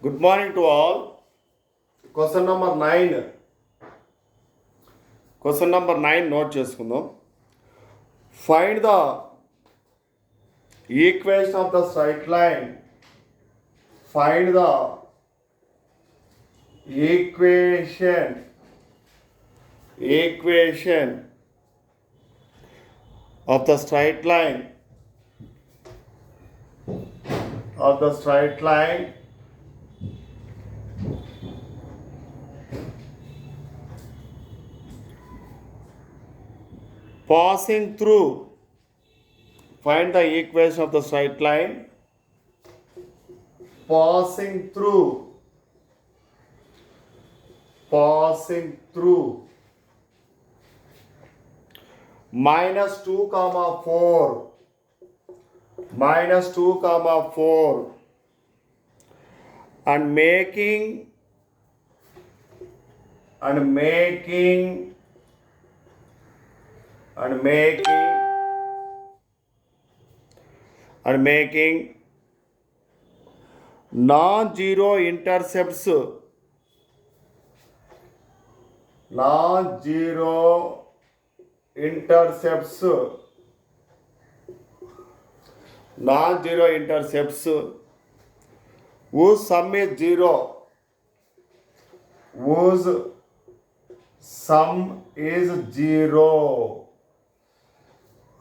Good morning to all. Question number 9. Question number 9 note చేసుకుందాం. Find the equation of the straight line. Find the equation of the straight line passing through. Find the equation of the straight line passing through -2, 4 and making non-zero intercepts whose sum is zero.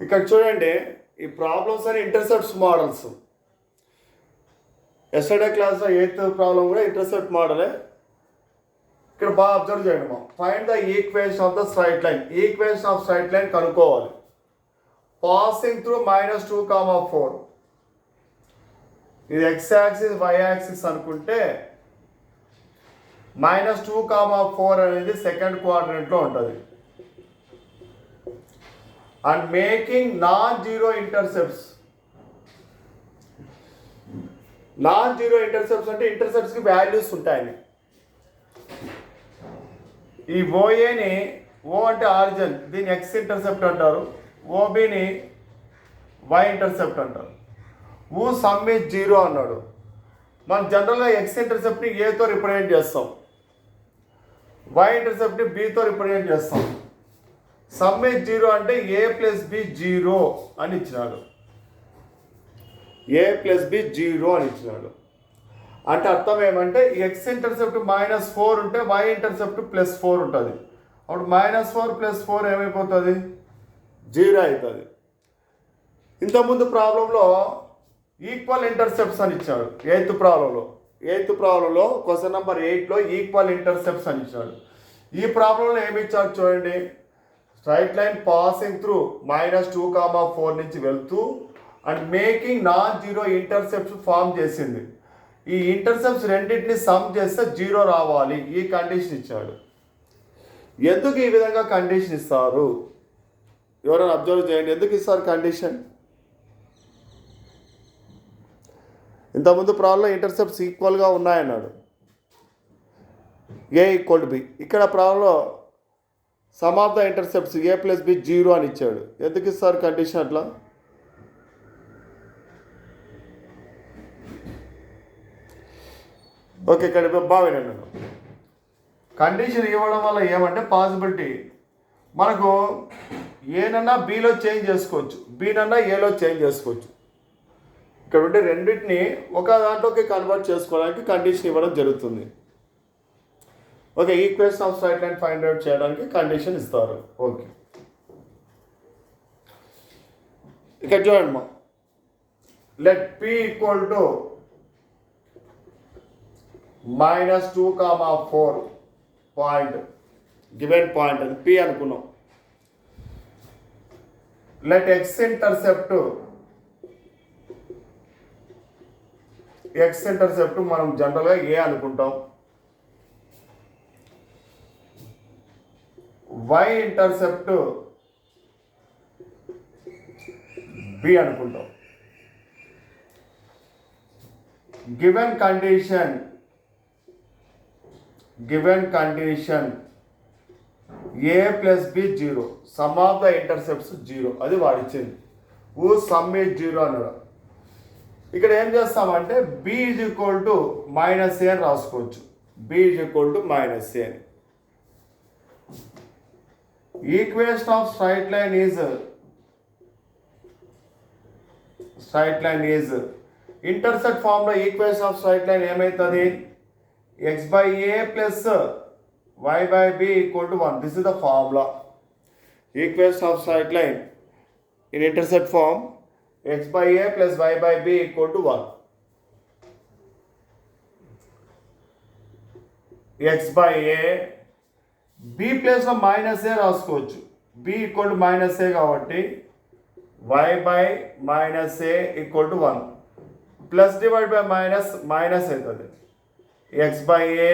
ఇక్కడ చూడండి, ఈ problems అని intercepts models. Yesterday క్లాస్లో 8th problem కూడా intercept మోడలే. ఇక్కడ బాగా observe చేయండి. Find the equation of the straight line. Equation of straight line కనుక్కోవాలి. Passing through -2, 4. ఇది x యాక్సిస్ y యాక్సిస్ అనుకుంటే -2, 4 అనేది సెకండ్ క్వాడ్రంట్లో ఉంటుంది. అండ్ మేకింగ్ non-zero intercepts అంటే ఇంటర్సెప్ట్స్కి వాల్యూస్ ఉంటాయని. ఈ ఓఏని, ఓ అంటే ఆరిజిన్, దీన్ని ఎక్స్ ఇంటర్సెప్ట్ అంటారు. ఓబిని వై ఇంటర్సెప్ట్ అంటారు. ఊ సమ్ ఈజ్ 0 అన్నాడు. మనం జనరల్గా ఎక్స్ ఇంటర్సెప్ట్ని ఏతో రిప్రజెంట్ చేస్తాం, వై ఇంటర్సెప్ట్ని బితో రిప్రజెంట్ చేస్తాం. సమ్ ఈజ్ 0 అంటే a + b 0 అని ఇచ్చినాడు. a + b 0 అని ఇచ్చినాడు. అంటే అర్థం ఏమంటే ఎక్స్ ఇంటర్సెప్ట్ -4 ఉంటే వై ఇంటర్సెప్ట్ +4 ఉంటుంది. అప్పుడు -4 + 4 ఏమైపోతుంది? 0 అవుతుంది. ఇంతకుముందు ప్రాబ్లంలో ఈక్వల్ ఇంటర్సెప్ట్స్ అని ఇచ్చాడు. 8th ప్రాబ్లంలో క్వశ్చన్ నెంబర్ 8లో ఈక్వల్ ఇంటర్సెప్ట్స్ అని ఇచ్చాడు. ఈ ప్రాబ్లంలో ఏమి ఇచ్చాడు చూడండి. స్ట్రైట్ లైన్ పాసింగ్ త్రూ -2, 4 నుంచి వెళ్తూ and making non-zero intercepts form చేసింది. ఈ ఇంటర్సెప్ట్స్ రెండింటిని సమ్ చేస్తే 0 రావాలి. ఈ కండిషన్ ఇచ్చాడు. ఎందుకు ఈ విధంగా కండిషన్ ఇస్తారు? ఎవరైనా అబ్జర్వ్ చేయండి. ఎందుకు ఇస్తారు కండిషన్? ఇంతకుముందు ప్రాబ్లంలో ఇంటర్సెప్ట్స్ ఈక్వల్గా ఉన్నాయన్నాడు, a = b. ఇక్కడ ప్రాబ్లంలో some of the intercepts a + b 0 అని ఇచ్చాడు. ఎందుకు ఇస్తారు కండిషన్ అట్లా? ఓకే, ఇక్కడ బాగా వినండి. కండిషన్ ఇవ్వడం వల్ల ఏమంటే పాసిబిలిటీ మనకు ఏనన్నా బీలో చేంజ్ చేసుకోవచ్చు, బీనన్నా ఏలో చేంజ్ చేసుకోవచ్చు. ఇక్కడ ఉంటే రెండింటిని ఒక దాంట్లోకి కన్వర్ట్ చేసుకోవడానికి కండిషన్ ఇవ్వడం జరుగుతుంది. Okay, equation of straight line find out చేయడానికి కండిషన్ ఇస్తారు. ఓకే, ఇక్కడ చూడండి. Let p = -2, 4 point, given point అది p అనుకున్నాం. లెట్ ఎక్స్ ఇంటర్సెప్ట్ మనం జనరల్గా a అనుకుంటాం. y ఇంటర్సెప్ట్ b అనుకుంటాం. Given condition a + b 0, some of the intercepts 0, అది వాడిచ్చింది. ఊ సమ్ ఈజ్ 0 అన్నాడు. ఇక్కడ ఏం చేస్తామంటే b is equal to minus a అని రాసుకోవచ్చు. b is equal to minus a అని. Equation of straight line is intersect ఫార్మ్లో ఈక్వేషన్ ఆఫ్ స్ట్రైట్ లైన్ ఏమవుతుంది? x by a plus y by b equal to 1. This is the formula. Equation of straight line in intercept form, x by a plus y by b equal to 1. x by a, b place లో minus ఏ రాసుకోవచ్చు. b equal to minus ఏ కాబట్టి y by minus A equal to 1. Plus divide by minus అవుతుంది. x by a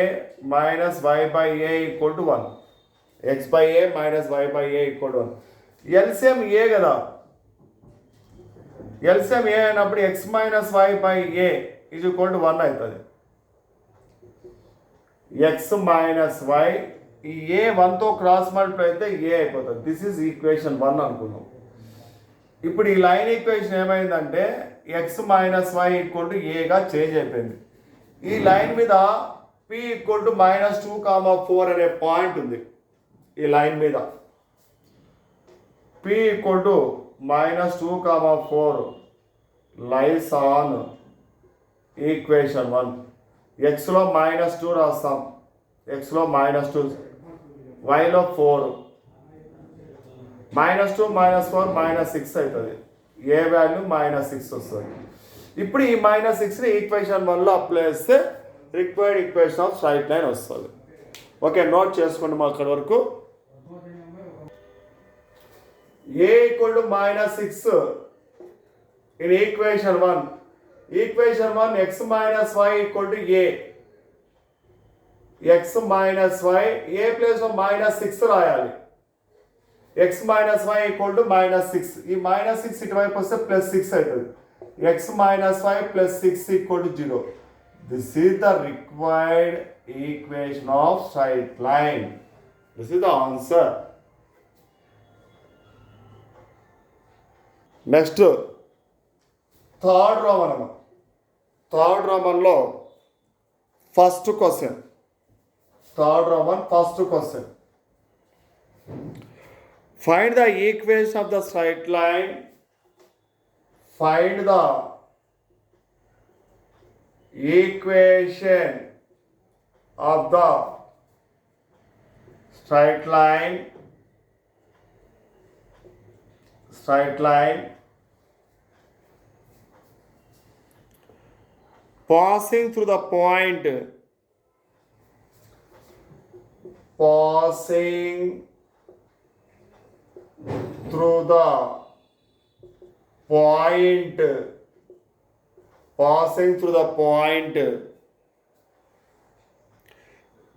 minus y by a equal to 1. x by a minus y by a equal to 1. LCM a కదా. LCM a అయినప్పుడు x minus y by a is equal to 1 అవుతుంది. x minus y ఈ a 1తో cross multiply అయితే a అయిపోతుంది. This is equation 1 అనుకున్నాం. ఇప్పుడు ఈ line equation ఏమైందంటే x minus y equal to a గా చేంజ్ అయిపోయింది. ఈ లైన్ మీద p ఈక్వల్ టు -2, 4 అనే పాయింట్ ఉంది. ఈ లైన్ మీద p equal to -2, 4 lies on equation 1. ఎక్స్లో -2 రాస్తాం, ఎక్స్లో -2, వైలో 4, -2 -4 -6 అవుతుంది. ఏ వాల్యూ -6 వస్తుంది. ఇప్పుడు ఈ -6ని ఈక్వేషన్ 1లో అప్లై చేస్తే required equation of straight line వస్తుంది. ఓకే, నోట్ చేసుకోండి మా అక్కడి వరకు. a equal to -6 in equation 1. Equation 1 x minus y equal to a. x minus y a ప్లేస్లో -6 రాయాలి. x minus y equal to -6. ఈ -6 ఇటువైపు వస్తే +6 అవుతుంది. x minus y plus 6 equal to 0. This is the required equation of straight line. This is the answer. Next, third Roman. Third Romanలో first question. Third Roman first question. Find the equation of the straight line. Find the equation of the straight line passing through the point passing through the point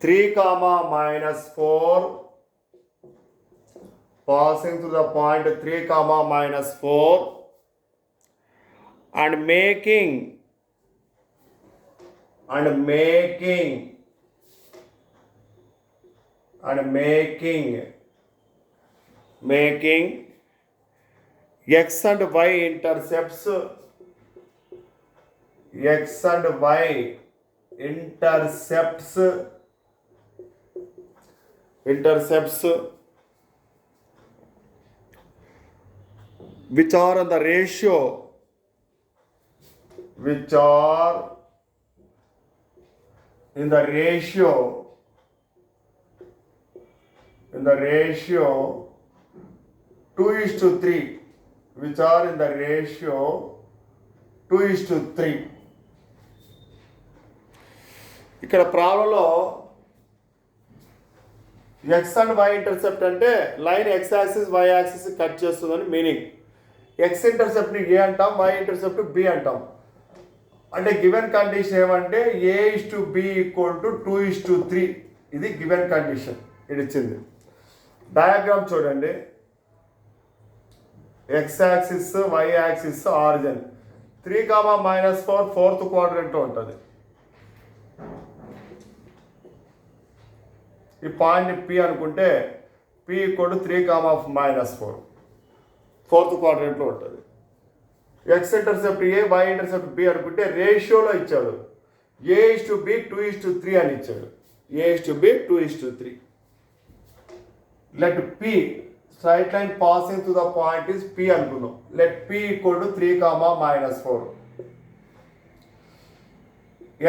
3, -4, passing through the point 3, -4 and making x and y intercepts which are in the ratio 2:3, which are in the ratio 2:3. ఇక్కడ ప్రాబ్లంలో X and Y intercept అంటే line x axis y axis cut చేస్తుందని meaning. X ఇంటర్సెప్ట్ని ఏ అంటాం, why intercept B అంటాం. అంటే given condition ఏమంటే a:b equal to 2:3. ఇది given condition. ఇది ఇచ్చింది. డయాగ్రామ్ చూడండి. X axis Y axis origin 3, -4 4th క్వాడ్రంట్లో ఉంటుంది. ఈ పాయింట్ని పి అనుకుంటే p ఈక్వల్ టు 3, -4 4th క్వాడ్రంట్లో ఉంటుంది. X intercept A Y intercept B అనుకుంటే రేషియోలో ఇచ్చాడు A:B 2:3 అని ఇచ్చాడు. A:B 2:3. Let P straight line passing through the point is P అనుకున్నాం. Let P equal to 3, -4.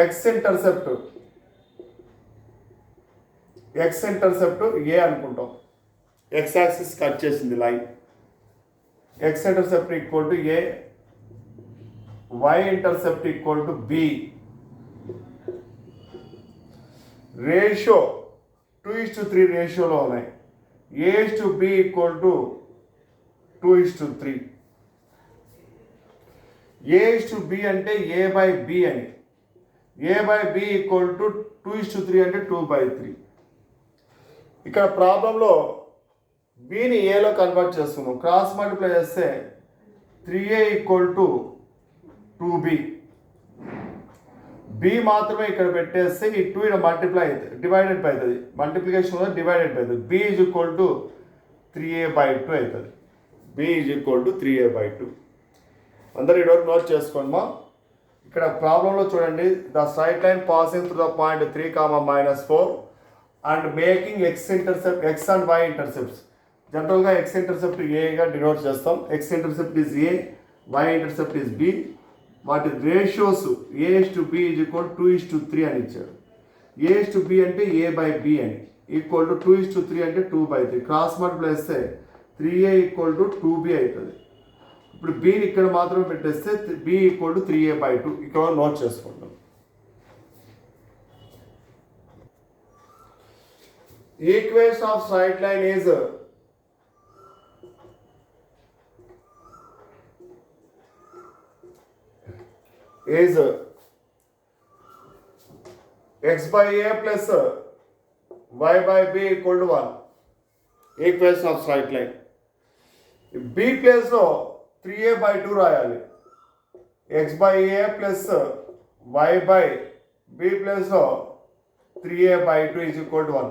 X intercept A అనుకుంటాం. X axis కట్ చేసింది line. X intercept equal to A, Y intercept equal to B. Ratio 2:3 రేషియోలో ఉన్నాయి. A:B equal to 2:3. A:B అంటే A/B అని. A/B equal to 2:3 అంటే 2/3. ఇక్కడ ప్రాబ్లంలో బిని ఏలో కన్వర్ట్ చేస్తున్నాం. క్రాస్ మల్టిప్లై చేస్తే 3A equal to 2B. B మాత్రమే ఇక్కడ పెట్టేస్తే ఈ 2 ఇక్కడ మల్టిప్లై అవుతుంది, డివైడెడ్ బై అవుతుంది. మల్టిప్లికేషన్ డివైడెడ్ బై అవుతుంది. B is equal to 3A/2 అవుతుంది. B is equal to 3A/2. అందరూ ఈరోజు నోట్ చేసుకోండి. ఇక్కడ ప్రాబ్లంలో చూడండి, the straight line passing through the point 3, -4 and making X and Y intercepts. జనరల్గా ఎక్స్ ఇంటర్సెప్ట్ ఏగా డినోట్ చేస్తాం. X intercept is A, Y intercept is B. వాటి రేషియోస్ A:B ఈజ్ ఈక్వల్ 2:3 అని ఇచ్చాడు. A:B అంటే A/B అని ఈక్వల్ టు 2:3 అంటే 2/3. Cross multiply చేస్తే 3A ఈక్వల్ టు 2B అవుతుంది. ఇప్పుడు బిని ఇక్కడ మాత్రమే పెట్టేస్తే B ఈక్వల్ టు 3A/2. ఇక్కడ నోట్ చేసుకుంటాం. Equation of straight line is x/a plus y/b equal to 1. Equation of straight line. B ప్లేస్లో 3A/2 రాయాలి. x/a ప్లస్ y/b ప్లేస్లో 3A/2 is equal to 1.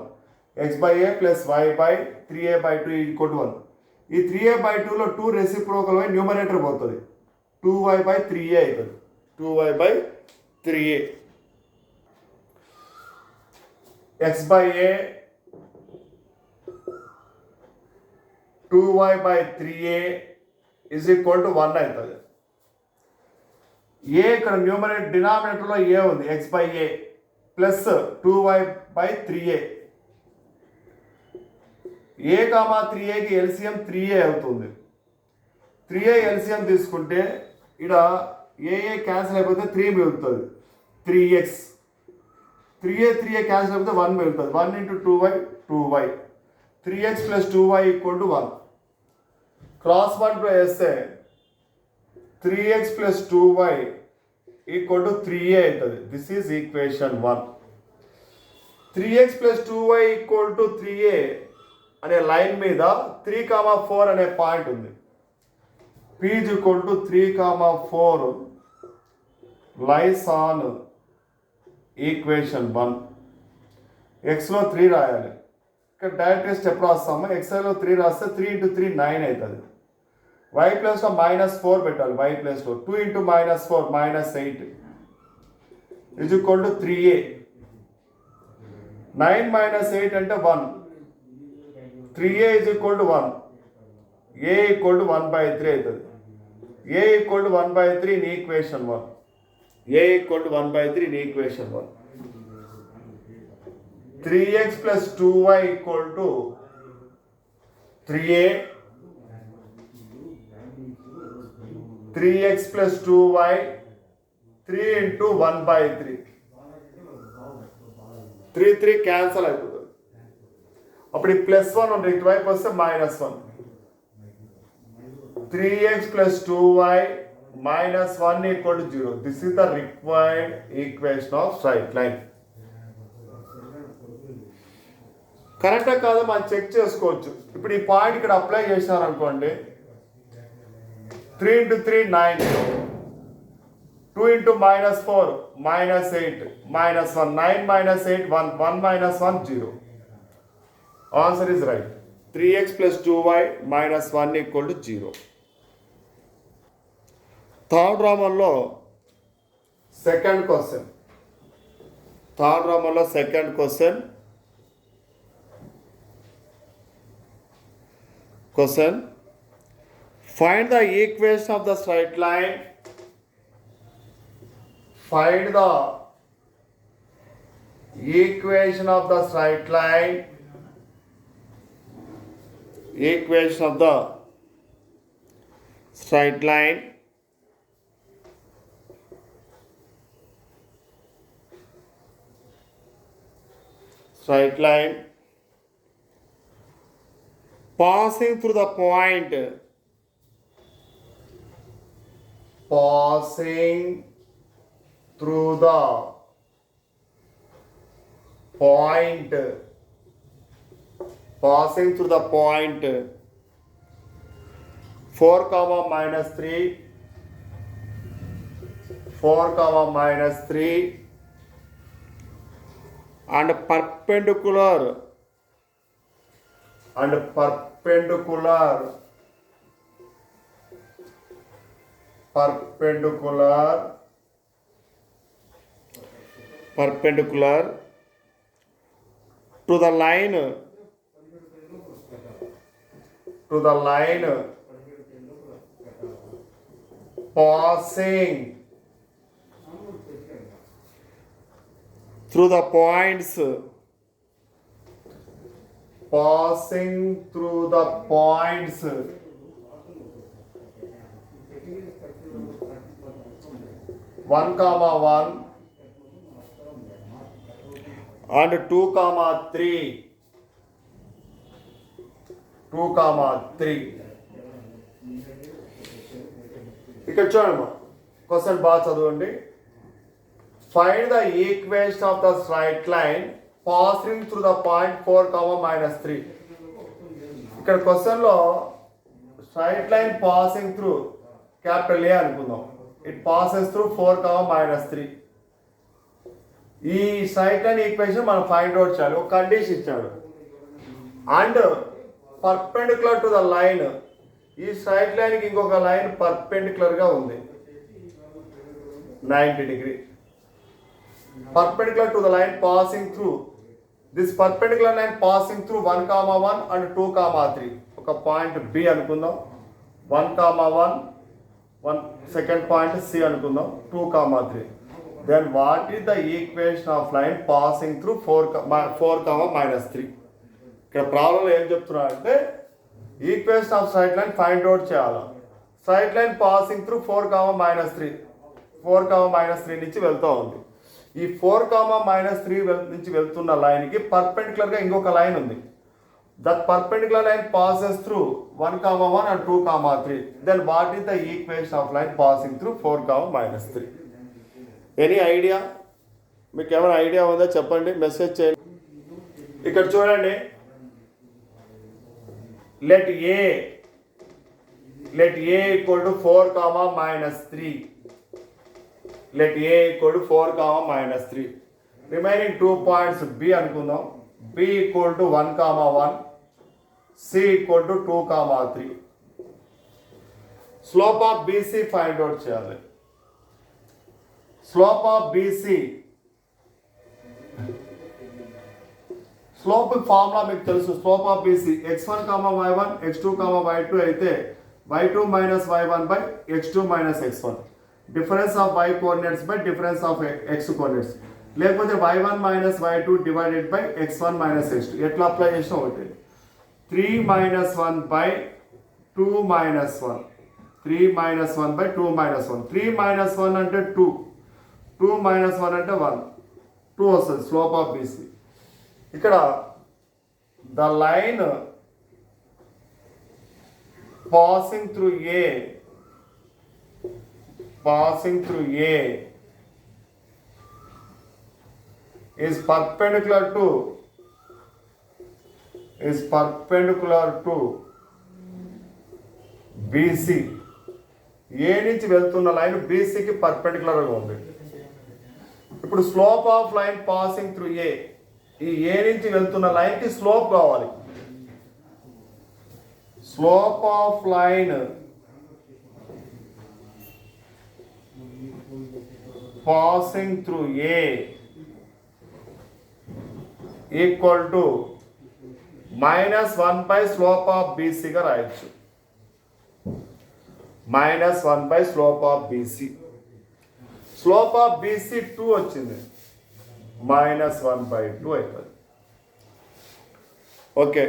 x/a plus y/3A/2 is equal to 1. ఈ 3A/2లో 2 reciprocal అయి numerator పోతుంది. 2y/3a అవుతుంది. 2y/3a. x/a 2y/3a is equal to 1 అవుతుంది. ఏ ఇక్కడ numerator డినామినేటర్లో ఏ ఉంది. x/a plus 2y/3a. A,3aకి LCM 3a అవుతుంది. 3a ఎల్సిఎం తీసుకుంటే ఇక్కడ ఏ క్యాన్సిల్ అయిపోతే 3 మిగులుతుంది. 3x. 3a క్యాన్సిల్ అయిపోతే 1 మిగులుతుంది. 1 × 2y 2y. 3x + 2y equal to 1. Cross multiply చేస్తే 3x + 2y equal to 3a అవుతుంది. This is equation 1. 3x + 2y equal to 3a అనే లైన్ మీద 3, 4 అనే పాయింట్ ఉంది. P is equal to 3, 4 lies on equation 1. ఎక్స్లో 3 రాయాలి. ఇక్కడ డైరెక్ట్ స్టెప్ రాస్తాము. ఎక్స్లో 3 రాస్తే 3 × 3 9 అవుతుంది. వై ప్లస్లో -4 పెట్టాలి. వై ప్లస్లో 2 × -4 -8 ఈజ్ ఈక్వల్ టు 3a. 9 - 8 అంటే 1. 3a is equal to 1. a equal to 1/3 అవుతుంది. a equal to 1/3 in equation 1. a equal to 1/3 in equation 1. 3x + 2y equal to 3a. 3x + 2y 3 × 1/3. 3 cancel అయిపోతుంది. అప్పుడు ఈ +1 ఉంది. ఇటువైపు వస్తే -1. 3x + 2y -1 equal to 0. This is the required equation of straight line. కరెక్టా కాదో మనం చెక్ చేసుకోవచ్చు. ఇప్పుడు ఈ పాయింట్ ఇక్కడ apply చేసినారనుకోండి. 3 × 3 9. 2 × -4 -8 -1 9 - 8 1 1 -1 0. Answer is right. 3x + 2y -1 equal to 0. Third రామంలో second question. Find the equation of the straight line. Find the equation of the straight line. Equation of the straight line. Straight line passing through the point. Passing through the point. Passing through the point. 4, -3. 4, -3. And perpendicular to the line passing through the points. Passing through the points. 1, 1 and 2, 3. 2, 3. ఇక్కడ చూడండి, question బాగా చదవండి. Find the equation of the straight line passing through the point 4, -3. ఇక్కడ క్వశ్చన్లో straight line passing through capital A అనుకుందాం. It passes through 4, -3. ఈ straight line equation మనం find out చేయాలి. ఒక కండిషన్ ఇచ్చాడు. And perpendicular to the line, ఈ straight లైన్కి ఇంకొక లైన్ పర్పెండిక్యులర్గా ఉంది 90 degree. Perpendicular to the line passing through. This perpendicular line passing through 1, 1 and 2, 3. ఒక పాయింట్ B అనుకుందాం. 1, 1 సెకండ్ పాయింట్ C అనుకుందాం. 2, 3. Then what is the equation of line passing through 4, -3? ఇక్కడ problem ఏం చెప్తున్నా అంటే equation of straight line find out చేయాలి. Straight line passing through 4, -3. 4, -3 నుంచి వెళ్తూ ఉంది. ఈ 4, -3 నుంచి వెళ్తున్న లైన్కి పర్పెండిక్యులర్గా ఇంకొక లైన్ ఉంది. That perpendicular line passes through 1, 1 and 2, 3. Then what is the equation of line passing through 4, -3? Any idea? మీకు ఏమైనా ఐడియా ఉందో చెప్పండి, మెసేజ్ చేయండి. ఇక్కడ చూడండి, let A equal to 4, -3. Let A equal to 4, -3. Remaining 2 points B అనుకుందాం. B equal to 1, 1. C equal to 2, 3. Slope of BC find out చేయాలి. Slope of BC. Slope formula మీకు తెలుసు. Slope of BC x1, y1, x2, y2 అయితే y2 - y1 by x2 - x1. Difference of y coordinates by difference of x coordinates. లేకపోతే y1 - y2 divided by x1 - x2. ఎట్లా apply చేసినా ఒకటి. 3 - 1 by 2 - 1. 3 - 1 by 2 - 1. 3 - 1 అంటే 2. 2 - 1 అంటే 1. 2 వస్తుంది స్లోప్ ఆఫ్ BC. ఇక్కడ the line passing through A is perpendicular to BC. A నుంచి వెళ్తున్న లైన్ BCకి పర్పెండిక్యులర్గా ఉంది. ఇప్పుడు slope of line passing through A, ఈ ఏ నుంచి వెళ్తున్న లైన్కి స్లోప్ కావాలి. Slope of line passing through A equal to -1 slope of బీసీగా రాయొచ్చు. -1 slope of BC. Slope of BC 2 వచ్చింది, -1/2 అవుతుంది. Okay,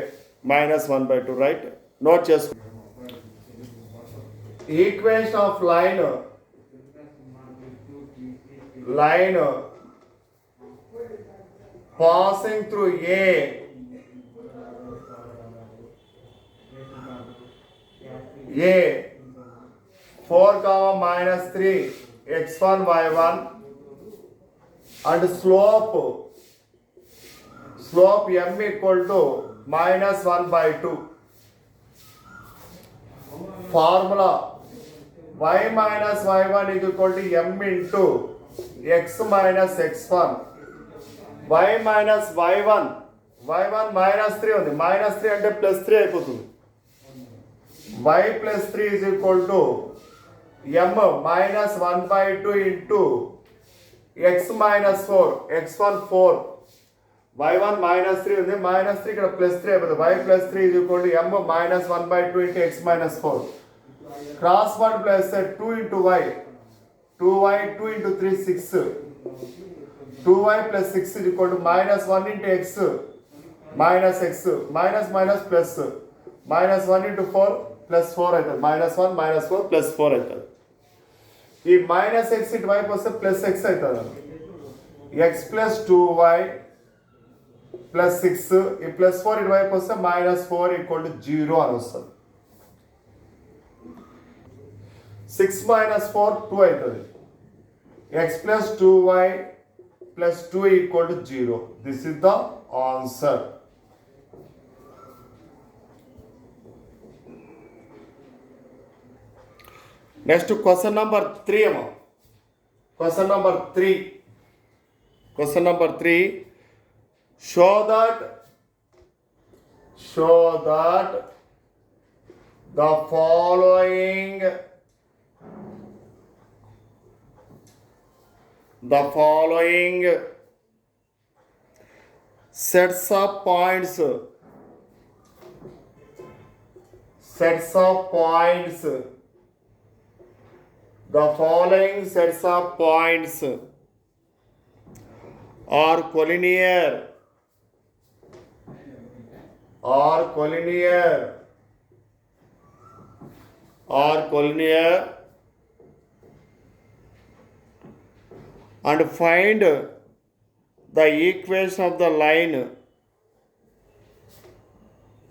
-1/2 right. నోట్ చేసుకో. Equation of line passing through A A 4, -3 x1 y1 and slope m equal to -1/2. Formula y minus y1 is equal to m into x minus x1. y minus y1 -3 ఉంది, -3 అంటే +3 అయిపోతుంది. y + 3 is equal to m -1/2 into x minus 4 x1 4. y1 -3 ఉంది, -3 ఇక్కడ +3 అయిపోతుంది. y + 3 is equal to m -1/2 into x minus 4. Cross multiply 2 into y, 2y 2 into 3 6. 2y plus 6 is equal to -1 into x minus x minus plus -1 into 4 plus 4 అవుతుంది. -1 -4 plus 4 అవుతుంది. ఈ -x into y వస్తే +x అవుతుంది. x plus 2y plus 6 ఈ +4 into y వస్తే -4 equal to 0 అని వస్తుంది. 6 minus 4 2 అవుతుంది. x plus 2y plus 2 equal to 0. This is the answer. Next question number 3. Question number 3. Show that the following sets of points are collinear and find the equation of the line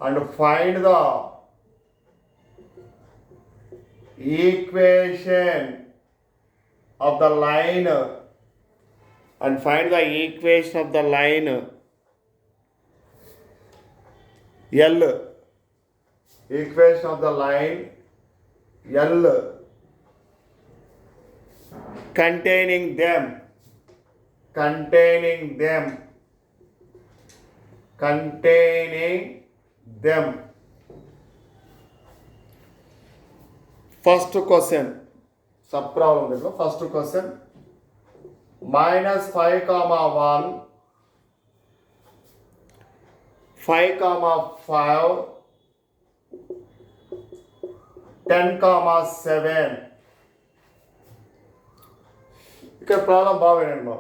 and find the equation of the line and find the equation of the line L, equation of the line L containing them First question, sub problem देखो. First question, -5, 1, 5, 5, 10, 7. ఇక్కడ problem బాగా వినండి.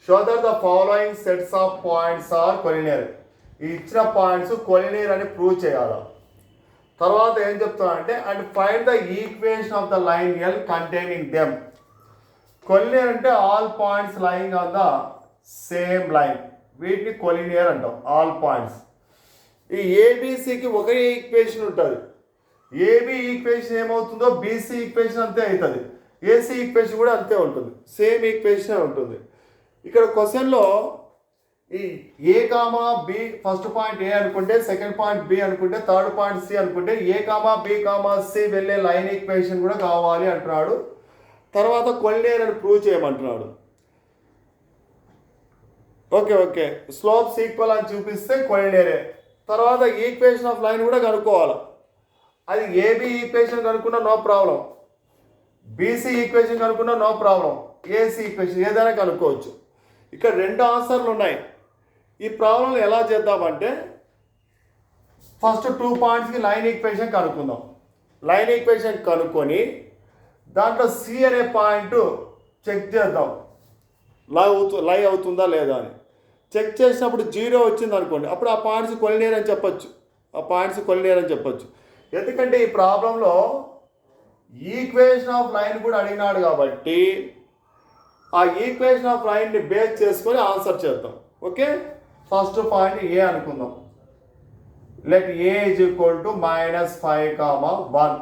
Show that the following sets of points are collinear. ఈ ఇచ్చిన points collinear అని prove చేయాలి. తర్వాత ఏం చెప్తానంటే and find the equation of the line L containing them. Collinear అంటే all points lying on the same line, వీటిని కొలినియర్ అంటాం. All points. ఈ ఏబిసికి ఒకే ఈక్వేషన్ ఉంటుంది. ఏబి ఈక్వేషన్ ఏమవుతుందో బీసీ ఈక్వేషన్ అంతే అవుతుంది. ఏసీ ఈక్వేషన్ కూడా అంతే ఉంటుంది, సేమ్ ఈక్వేషన్ ఉంటుంది. ఇక్కడ క్వశ్చన్లో ఈ ఏ కామా బి, ఫస్ట్ పాయింట్ ఏ అనుకుంటే, సెకండ్ పాయింట్ బి అనుకుంటే, థర్డ్ పాయింట్ సి అనుకుంటే ఏ కామా బి కామా సి వెళ్ళే లైన్ ఈక్వేషన్ కూడా కావాలి అంటున్నాడు. తర్వాత కొలినియర్ అని ప్రూవ్ చేయమంటున్నాడు. ఓకే స్లోప్స్ ఈక్వల్ అని చూపిస్తే కొలినియరే. తర్వాత ఈక్వేషన్ ఆఫ్ లైన్ కూడా కనుక్కోవాలి. అది ఏబి ఈక్వేషన్ కనుక్కున్నా నో ప్రాబ్లం. బీసీ ఈక్వేషన్ కనుక్కున్నా నో ప్రాబ్లం, ఏసీ ఈక్వేషన్ ఏదైనా కనుక్కోవచ్చు. ఇక్కడ 2 ఆన్సర్లు ఉన్నాయి. ఈ ప్రాబ్లం ఎలా చేద్దామంటే ఫస్ట్ 2 పాయింట్స్కి లైన్ ఈక్వేషన్ కనుక్కుందాం. లైన్ ఈక్వేషన్ కనుక్కొని దాంట్లో సి అనే పాయింట్ చెక్ చేద్దాం, లై అవుతుందా లేదా అని. చెక్ చేసినప్పుడు 0 వచ్చింది అనుకోండి, అప్పుడు ఆ పాయింట్స్ కొలినియర్ అని చెప్పొచ్చు, ఎందుకంటే ఈ ప్రాబ్లంలో ఈక్వేషన్ ఆఫ్ లైన్ కూడా అడిగినాడు కాబట్టి ఆ ఈక్వేషన్ ఆఫ్ లైన్ని బేస్ చేసుకొని ఆన్సర్ చేద్దాం. ఓకే, ఫస్ట్ పాయింట్ ఏ అనుకుందాం. Let A is equal to -5, 1.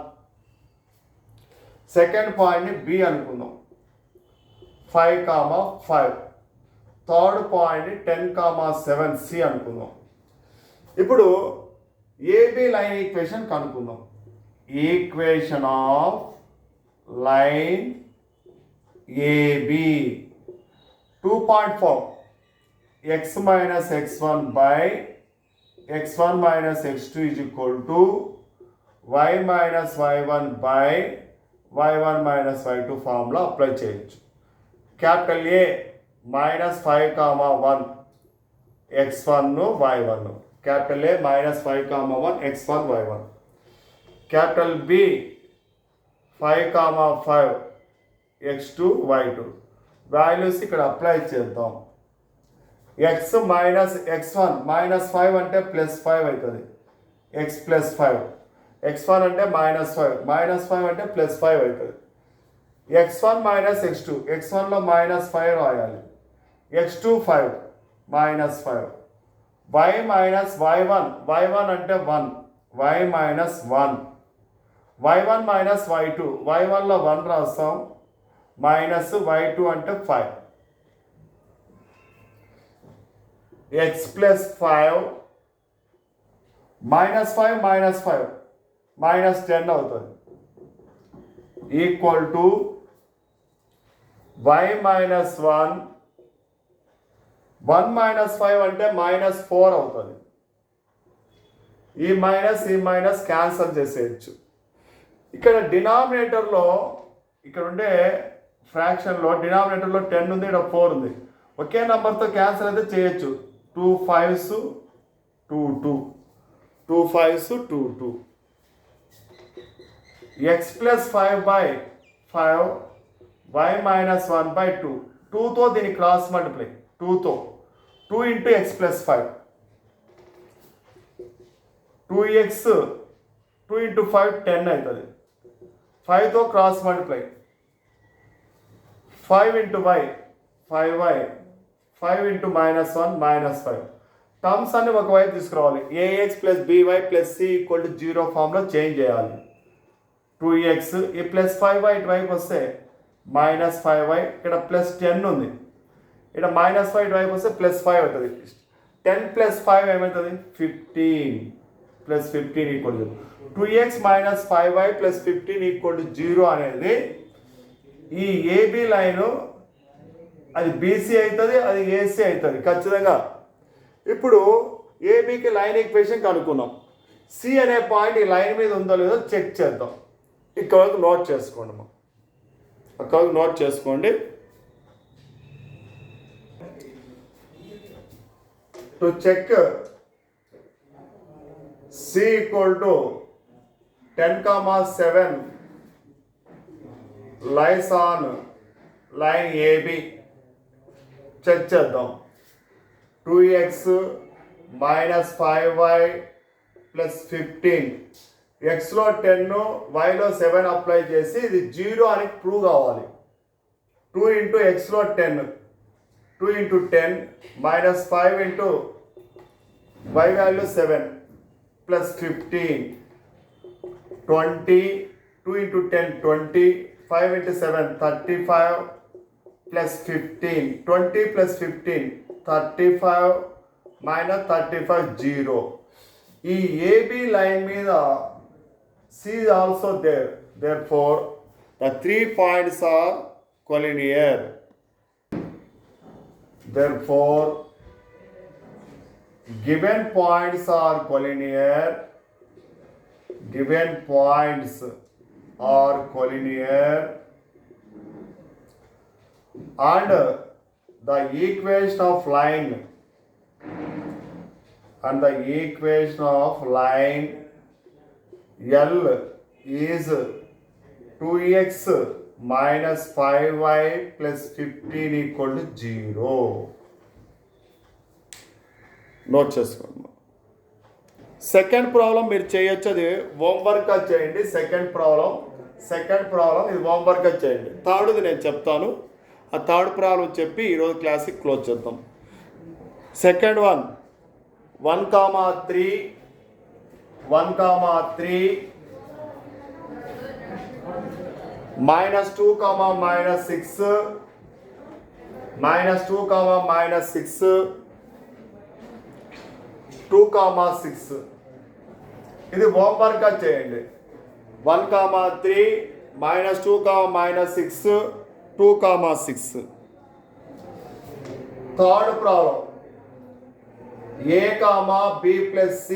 Second పాయింట్ని బి అనుకుందాం, 5, 5. థర్డ్ పాయింట్ని 10, 7 సి అనుకుందాం. ఇప్పుడు ఏబి లైన్ ఈక్వేషన్ కనుక్కుందాం. Equation of line AB 2.4 x minus x1 by x1 minus x2 is equal to y minus y1 by y1 minus y2 formula apply చేయొచ్చు. Capital A -5, 1 x1 y1, capital A -5, 1 x1 y1, capital B 5, 5 x2 y2. Values ఇక్కడ apply చేద్దాం. x minus x1 -5 అంటే +5 అవుతుంది, x +5. x1 అంటే -5 అంటే +5 అవుతుంది. x1 minus x2, x1లో -5 రాయాలి, x2 5 -5. y minus y1, y1 అంటే 1, y minus 1. y1 minus y2, y1లో 1 రాస్తాం, మైనస్ y2 అంటే 5. x +5 -5 -10 అవుతుంది, ఈక్వల్ టు y మైనస్ 1. 1 -5 అంటే -4 అవుతుంది. ఈ మైనస్ క్యాన్సల్ చేసేయచ్చు. ఇక్కడ డినామినేటర్లో ఇక్కడ ఉండే ఫ్రాక్షన్లో డినామినేటర్లో 10 ఉంది, ఇక్కడ 4 ఉంది. ఒకే నెంబర్తో క్యాన్సిల్ అయితే చేయొచ్చు. 2 5s 2 2, 2 5s 2 2. x +5/5 y -1/2. 2తో దీని క్రాస్ మల్టిప్లై, 2తో 2 × x +5, 2x 2 × 5 10 అవుతుంది. 5తో cross multiply, 5 × y 5y, 5 × -1 -5. Terms అన్ని ఒకవైపు తీసుకురావాలి. ax + by + c = 0 ఫామ్లో చేంజ్ చేయాలి. 2x ఈ +5y ఇటువైపు వస్తే -5y, ఇక్కడ +10 ఉంది, ఇక్కడ -5 ఇటువైపు వస్తే +5 అవుతుంది. 10 + 5 ఏమవుతుంది? 15, +15 = 0. 2x - 5y + 15 = 0 అనేది ఈ ఏబి లైను అది బీసీ అవుతుంది, అది ఏసీ అవుతుంది ఖచ్చితంగా. ఇప్పుడు ఏబికి లైన్ ఈక్వేషన్ కనుక్కున్నాం. సి అనే పాయింట్ ఈ లైన్ మీద ఉందో లేదో చెక్ చేద్దాం. ఇక్కడ వరకు నోట్ చేసుకోండి, అక్కడ వరకు నోట్ చేసుకోండి. To check C = 10, 7 lies on line AB check చేద్దాం. 2x - 5y + 15, xలో 10 yలో 7 అప్లై చేసి ఇది 0 అని ప్రూవ్ కావాలి. 2 × xలో 10, 2 × 10 -5 × y వాల్యూ 7 + 15 20, 2 × 10 20, 5 × 7 35 + 15, 20 + 15 35 -35 0. ఈ ఏబి లైన్ మీద C is also there. Therefore, the 3 points are collinear. Therefore, given points are collinear. Given points are collinear. and the equation of line L is 2x minus 5y plus 15 equal to 0. Note చేసుకోండి. Second problem మీరు చేయొచ్చు, అది హోంవర్క్గా చేయండి. Second problem ఇది హోంవర్క్గా చేయండి. థర్డ్ది నేను చెప్తాను, ఆ థర్డ్ ప్రాబ్లం చెప్పి ఈరోజు క్లాస్కి క్లోజ్ చేద్దాం. సెకండ్ 1,3 minus 2, minus 6 2, 6 ఇది హోంవర్క్గా చేయండి. 1,3 minus 2, minus 6 2, 6. Third problem a, b plus c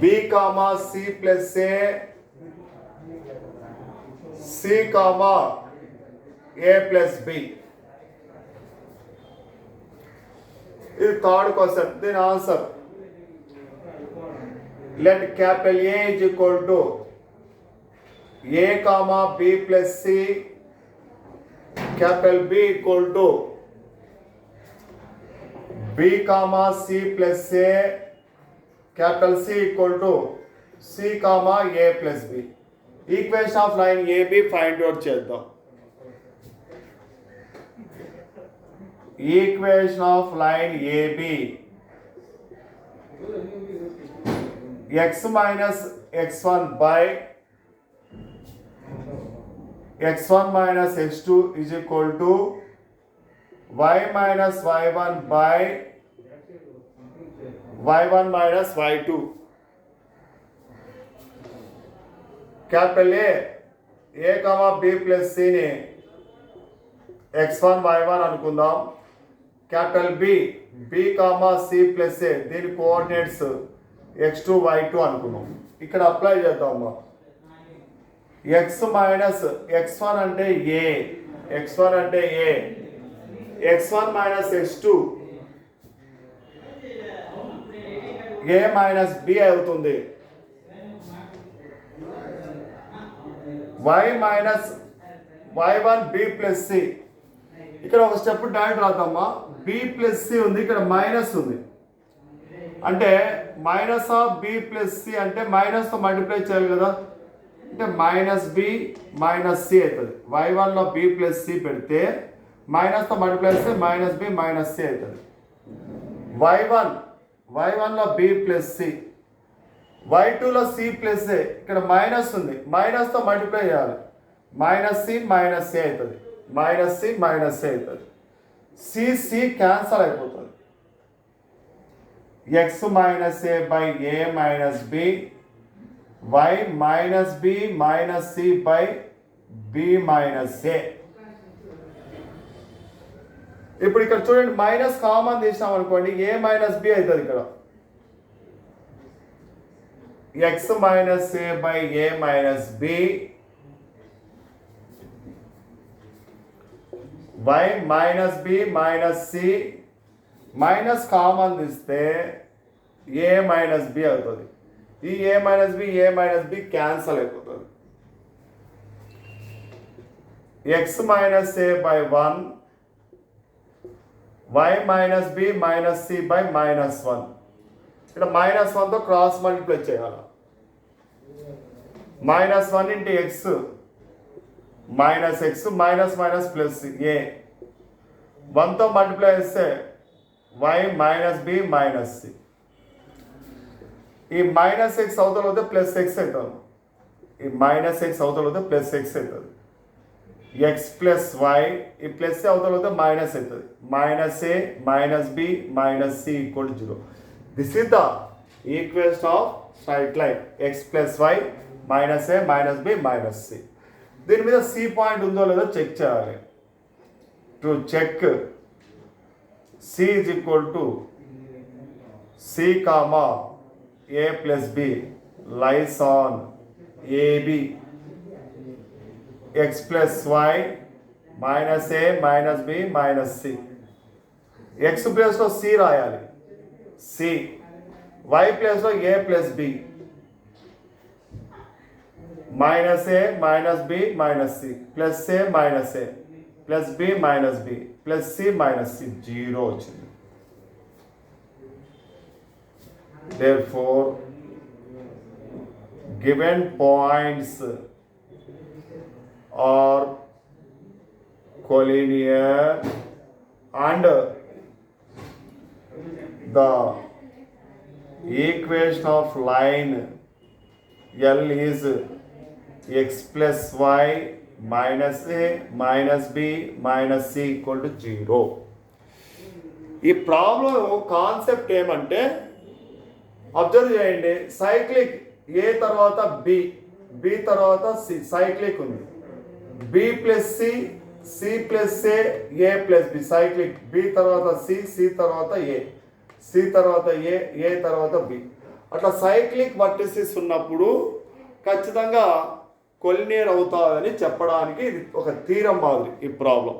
b, c plus a c, a plus b. ఇది థర్డ్ క్వశ్చన్. దీని answer let capital A is equal to a, b plus c, capital B equal to b, c plus a, capital C equal to c, a plus b. Equation of line AB find out చేద్దాం. ఈక్వేషన్ of line AB x minus x1 by x1 minus x2 is equal to y minus y1 by y1 minus y2. Capital A, b plus c ని x1 y1 అనుకుందాం. Capital B, b, c plus a దీని coordinates x2 y2 అనుకున్నాం. ఇక్కడ apply చేద్దామా. x minus x1 అంటే a, x1 minus x2 a minus b అవుతుంది. y minus y1 b plus c. ఇక్కడ ఒక స్టెప్ డైరెక్ట్ రాద్దామా. b ప్లస్ c ఉంది, ఇక్కడ మైనస్ ఉంది. అంటే minus of b plus c అంటే మైనస్తో మల్టిప్లై చేయాలి కదా. అంటే మైనస్ b మైనస్ c అవుతుంది. y1లో b ప్లస్ c పెడితే మైనస్తో మల్టిప్లై చేస్తే మైనస్ b మైనస్ c అవుతుంది. y1లో b plus c, y2లో c plus a. ఇక్కడ మైనస్ ఉంది, మైనస్తో మల్టిప్లై చేయాలి. మైనస్ c మైనస్ c అవుతుంది. c క్యాన్సల్ అయిపోతుంది. x minus a by a minus b, y minus b minus c by b minus a. ఇప్పుడు ఇక్కడ చూడండి, minus common తీసినాం అనుకోండి, a మైనస్ b అవుతుంది. ఇక్కడ x minus a by a minus b, y minus b minus c, minus common తీస్తే a minus b అవుతుంది. ఈ a మైనస్ b క్యాన్సల్ అయిపోతుంది. x minus a by 1, y minus b minus c by minus 1. ఇక్కడ minus 1తో cross multiply చేయాలి. Minus 1 into x minus x minus minus plus a, 1తో multiply చేస్తే y minus B minus c. ఈ minus X అవతల వస్తే plus X అవుతుంది. ఈ మైనస్ ఎక్స్ అవతల వస్తే ప్లస్ ఎక్స్ అవుతుంది. ఎక్స్ ప్లస్ వై, ఈ ప్లస్ అవతల వస్తే మైనస్ అవుతుంది. Minus A minus B minus C equal to 0. This is the equation of straight line x plus why minus A minus B minus C. దీని మీద C point ఉందో లేదో check చేయాలి. To check c is equal to c comma a plus b lies on AB. X plus why minus A minus B minus c. X ప్లేస్లో c రాయాలి, c. Y ప్లేస్లో a plus b minus A minus B minus c plus a minus a plus b minus b plus c minus c, zero వచ్చింది. Therefore, given points are collinear and the equation of line L is x plus y minus a minus b minus c equal to 0. ఈ problem concept ఏమంటే observe చేయండి, cyclic a తర్వాత b, b తర్వాత c, cyclic ఉంది. B plus c, c plus a plus b, cyclic. B తర్వాత c, c తర్వాత a, C తర్వాత ఏ తర్వాత బి. అట్లా సైక్లిక్ వర్టిసెస్ ఉన్నప్పుడు ఖచ్చితంగా కొలినియర్ అవుతాయని చెప్పడానికి ఇది ఒక థీరం మాదిరి ఈ ప్రాబ్లం.